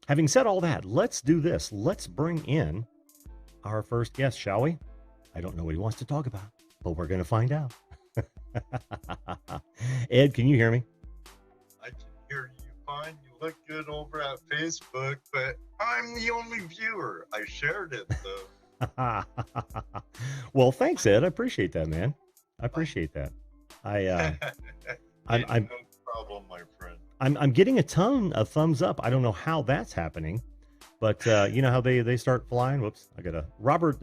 Having said all that, let's do this. Let's bring in our first guest, shall we? I don't know what he wants to talk about, but we're going to find out. Ed, can you hear me? I can hear you fine. You look good over at Facebook, but I'm the only viewer. I shared it though. Well, thanks, Ed. I appreciate that, man. I appreciate that. I I'm, I'm No problem, my friend. I'm getting a ton of thumbs up. I don't know how that's happening, but you know how they start flying. Whoops, I got a Robert.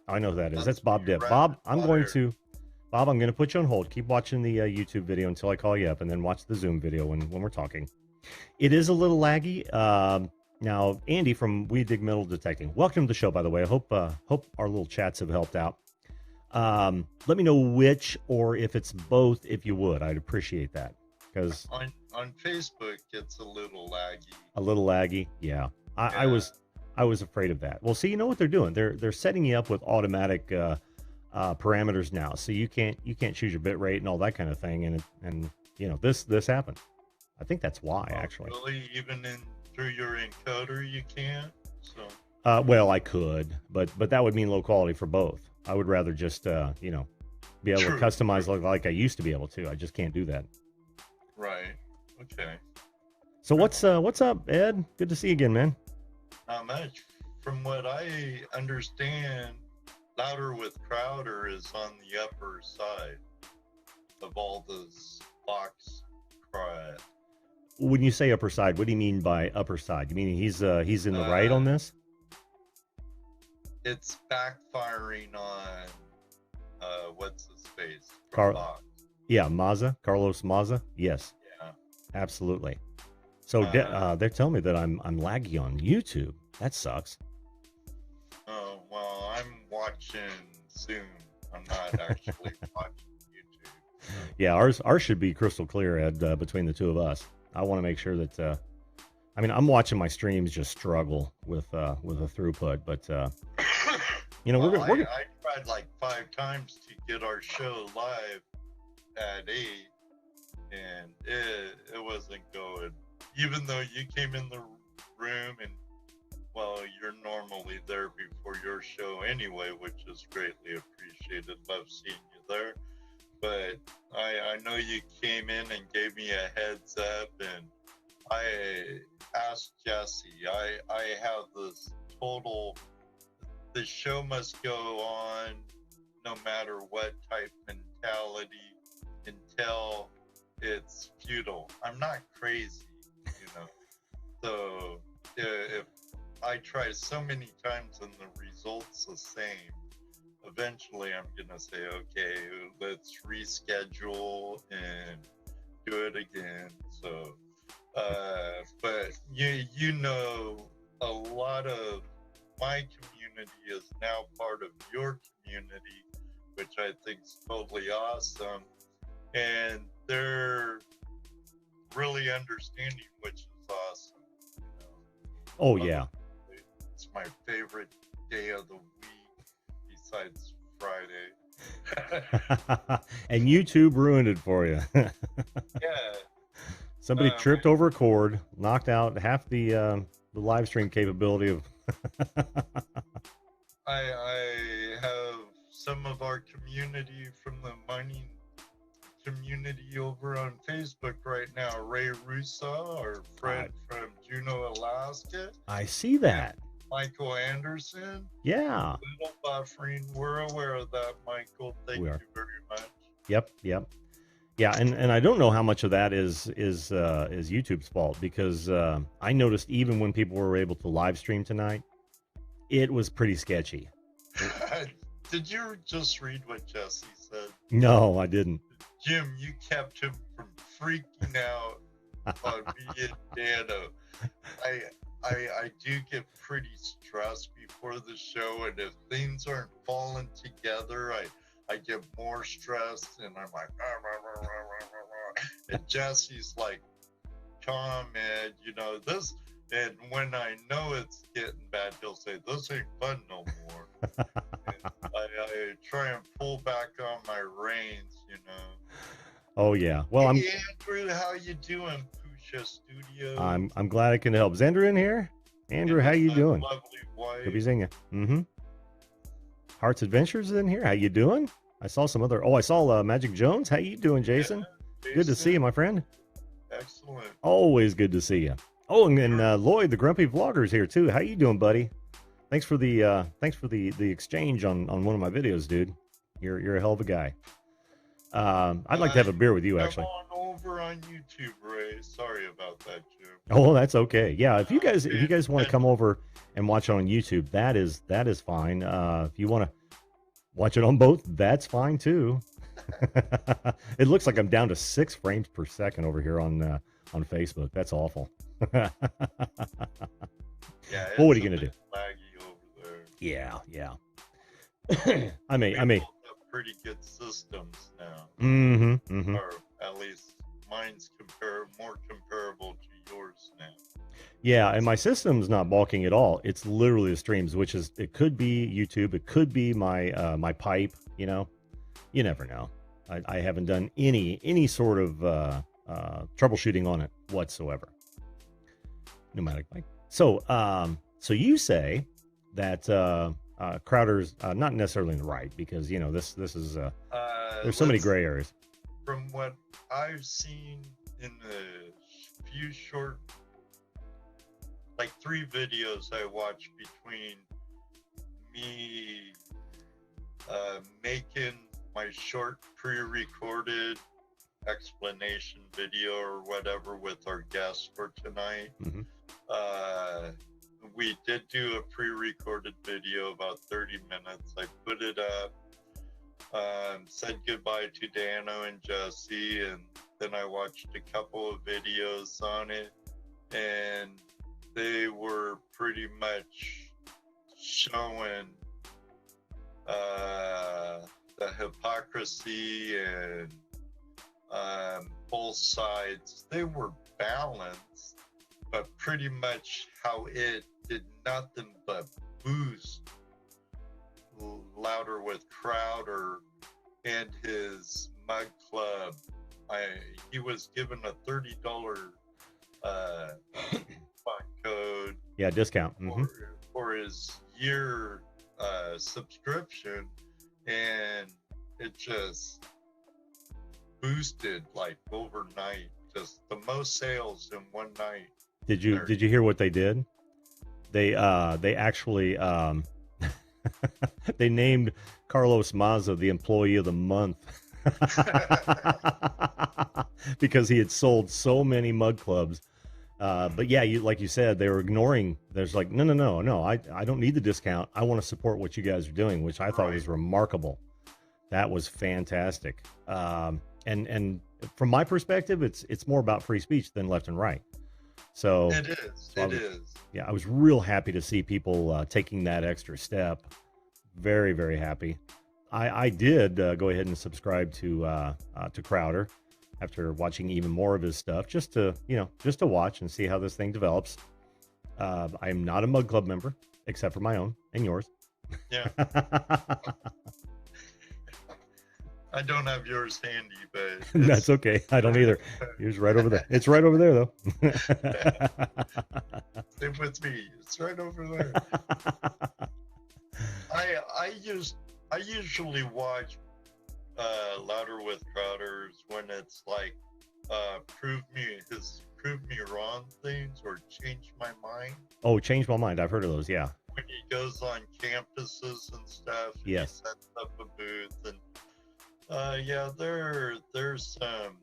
I know who that is. That's Bob Dip. Bob, I'm going to put you on hold. Keep watching the YouTube video until I call you up, and then watch the Zoom video when we're talking. It is a little laggy. Now, Andy from We Dig Metal Detecting, welcome to the show, by the way. I hope our little chats have helped out. Let me know which or if it's both, if you would. I'd appreciate that. Because on Facebook, it's a little laggy. A little laggy, yeah. I was afraid of that. Well, see, you know what they're doing? They're setting you up with automatic parameters now, so you can't choose your bit rate and all that kind of thing. And you know this happened. I think that's why actually. Really, even through your encoder, you can't. So. Well, I could, but that would mean low quality for both. I would rather just you know, be able to customize like I used to be able to. I just can't do that. Right. Okay. So what's up, Ed? Good to see you again, man. Not much. From what I understand, Louder with Crowder is on the upper side of all those box crowd. When you say upper side, what do you mean by upper side? You mean he's in the right on this? It's backfiring on what's his face? Yeah, Mazza, Carlos Mazza. Yes. Yeah. Absolutely. So they're telling me that I'm laggy on YouTube. That sucks. Oh well, I'm watching Zoom. I'm not actually watching YouTube. So. Yeah, ours should be crystal clear, Ed. Between the two of us, I want to make sure that. I mean, I'm watching my streams just struggle with a throughput, but you know, well, I tried like 5 times to get our show live at 8, and it wasn't going. Even though you came in the room, and well, you're normally there before your show anyway, which is greatly appreciated. Love seeing you there. But I know you came in and gave me a heads up, and I asked Jesse, I have this total, the show must go on no matter what type mentality until it's futile. I'm not crazy, you know. So if I try so many times and the result's the same, eventually I'm gonna say, okay, let's reschedule and do it again. So but you know, a lot of my community is now part of your community, which I think is totally awesome, and they're really understanding, which is awesome, you know. Oh yeah, it's my favorite day of the week besides Friday. And YouTube ruined it for you. Yeah. Somebody tripped over a cord, knocked out half the live stream capability of. I have some of our community from the mining community over on Facebook right now. Ray Russo, our friend from Juneau, Alaska. I see that. Michael Anderson. Yeah. Little buffering. We're aware of that, Michael. Thank you very much. Yep. Yeah, and I don't know how much of that is YouTube's fault, because I noticed even when people were able to live stream tonight, it was pretty sketchy. Did you just read what Jesse said? No, I didn't. Jim, you kept him from freaking out on me and Dano. I do get pretty stressed before the show, and if things aren't falling together, I get more stressed, and I'm like, rah, rah, rah, rah, rah. And Jesse's like, calm, Ed, you know, this, and when I know it's getting bad, he'll say, this ain't fun no more. I try and pull back on my reins, you know. Oh, yeah. Well, hey, Andrew, how you doing, Ninja Studio. I'm glad I can help. Is Andrew in here? Andrew, how you doing? Lovely wife. Good to be seeing you. Mm-hmm. Hearts Adventures is in here. How you doing? I saw some other. Oh, I saw Magic Jones. How you doing, Jason? Yeah, Good to see you, my friend. Excellent. Always good to see you. Oh, and Lloyd, the Grumpy Vlogger, is here too. How you doing, buddy? Thanks for the exchange on one of my videos, dude. You're a hell of a guy. I'd like to have a beer with you, actually. Come on over on YouTube, Ray. Sorry about that, Jim. Oh, that's okay. Yeah, if you guys want to come over and watch it on YouTube, that is fine. If you want to watch it on both, that's fine too. It looks like I'm down to 6 frames per second over here on Facebook. That's awful. Yeah. Well, what are you gonna do? Laggy over there. Yeah. I may. Pretty good systems now. Mm-hmm. Or at least mine's more comparable to yours now. Yeah, and my system's not balking at all. It's literally the streams, which is, it could be YouTube, it could be my my pipe. You know, you never know. I haven't done any sort of troubleshooting on it whatsoever. Pneumatic mic. So you say that Crowder's not necessarily in the right, because you know this is there's so many gray areas. From what I've seen in the few short, like 3 videos I watched between me making my short pre-recorded explanation video or whatever with our guest for tonight. Mm-hmm. We did do a pre-recorded video about 30 minutes. I put it up, said goodbye to Dano and Jesse, and then I watched a couple of videos on it, and they were pretty much showing the hypocrisy and both sides. They were balanced, but pretty much how it did nothing but boost Louder with Crowder and his mug club. He was given a $30 code. Yeah, discount. Mm-hmm. for his year subscription, and it just boosted like overnight. Just the most sales in one night. Did you hear what they did? They actually they named Carlos Maza the employee of the month because he had sold so many mug clubs. But yeah, like you said, they were ignoring. There's like, no. I don't need the discount. I want to support what you guys are doing, which I thought was remarkable. That was fantastic. And from my perspective, it's more about free speech than left and right. So it is. Yeah, I was real happy to see people taking that extra step. Very, very happy. I did go ahead and subscribe to Crowder after watching even more of his stuff, just to watch and see how this thing develops. I am not a Mug Club member, except for my own and yours. Yeah. I don't have yours handy, but that's okay. I don't either. Yours right over there. It's right over there, though. Same with me. It's right over there. I usually watch Louder with Crowders when it's like prove me wrong things or change my mind. Oh, change my mind. I've heard of those. Yeah. When he goes on campuses and stuff. Yes. He sets up a booth and. Yeah, there's some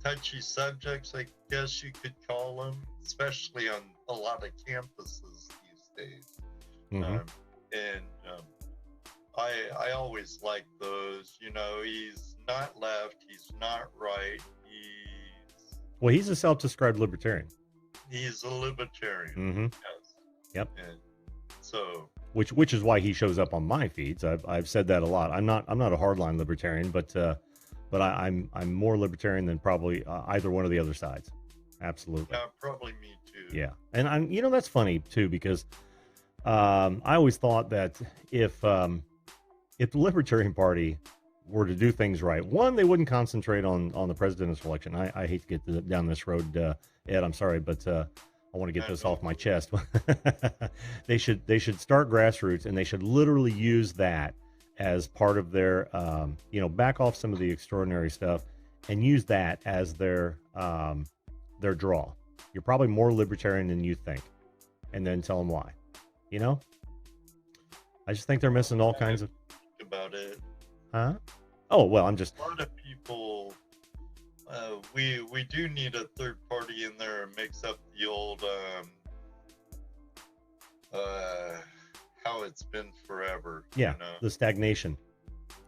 touchy subjects, I guess you could call them, especially on a lot of campuses these days. Mm-hmm. I always like those. You know, he's not left, he's not right. He's a self-described libertarian. He's a libertarian. Mm-hmm. Yes. Yep. And so. Which is why he shows up on my feeds. I've said that a lot. I'm not a hardline libertarian, but I'm more libertarian than probably either one of the other sides. Absolutely. Yeah, probably me too. Yeah, and that's funny too, because I always thought that if the Libertarian Party were to do things right, one, they wouldn't concentrate on the presidential election. I hate to get down this road, Ed. I'm sorry, but I want to get this off my chest. They should start grassroots, and they should literally use that as part of their back off some of the extraordinary stuff and use that as their draw. You're probably more libertarian than you think, and then tell them why. I just think they're missing all kinds of about it. Huh? Oh, well, I'm just a lot of people. We do need a third party in there and mix up the old how it's been forever. Yeah, the stagnation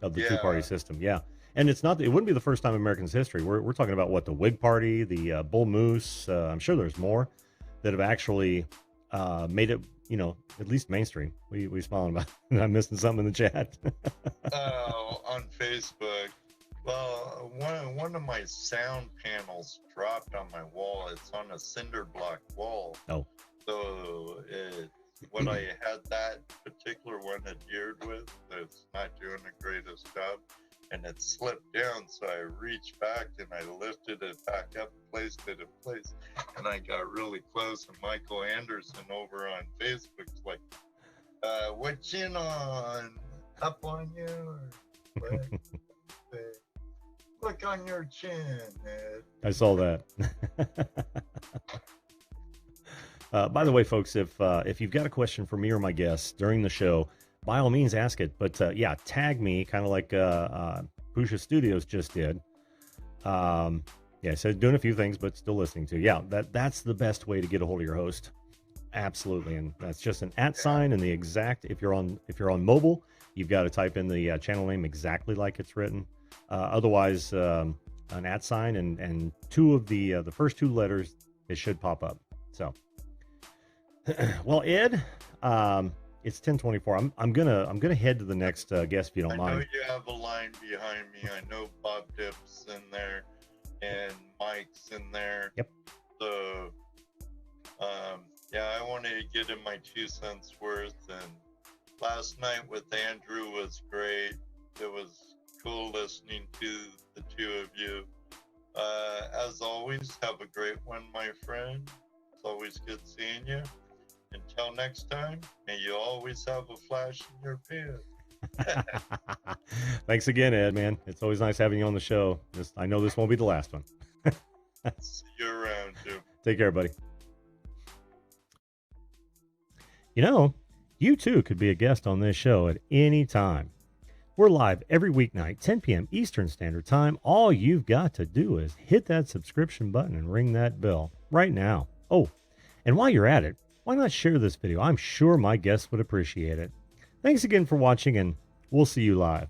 of the two-party system. Yeah, and it wouldn't be the first time in American history. We're talking about what, the Whig Party, the Bull Moose. I'm sure there's more that have actually made it, at least mainstream. We smiling about it. I'm missing something in the chat. On Facebook. Well, one of my sound panels dropped on my wall. It's on a cinder block wall. Oh. So what I had that particular one adhered with, it's not doing the greatest job. And it slipped down, so I reached back and I lifted it back up, placed it in place, and I got really close. And Michael Anderson over on Facebook's like, "What chin on? Up on you? Or what? Look on your chin, Ed." I saw that. By the way, folks, if you've got a question for me or my guests during the show, by all means, ask it. But tag me, kind of like Pusha Studios just did. So doing a few things, but still listening to. Yeah, that's the best way to get a hold of your host. Absolutely, and that's just an @ sign and the exact. If you're on mobile, you've got to type in the channel name exactly like it's written. Otherwise, an @ sign and two of the first two letters, it should pop up. So, well, Ed. It's 10:24. I'm gonna head to the next guest if you don't mind. I know you have a line behind me. I know Bob Dip's in there and Mike's in there. Yep. So I wanted to get in my 2 cents worth, and last night with Andrew was great. It was cool listening to the two of you. As always, have a great one, my friend. It's always good seeing you. Until next time, may you always have a flash in your pan. Thanks again, Ed, man. It's always nice having you on the show. I know this won't be the last one. See you around, too. Take care, buddy. You too could be a guest on this show at any time. We're live every weeknight, 10 p.m. Eastern Standard Time. All you've got to do is hit that subscription button and ring that bell right now. Oh, and while you're at it, why not share this video? I'm sure my guests would appreciate it. Thanks again for watching, and we'll see you live.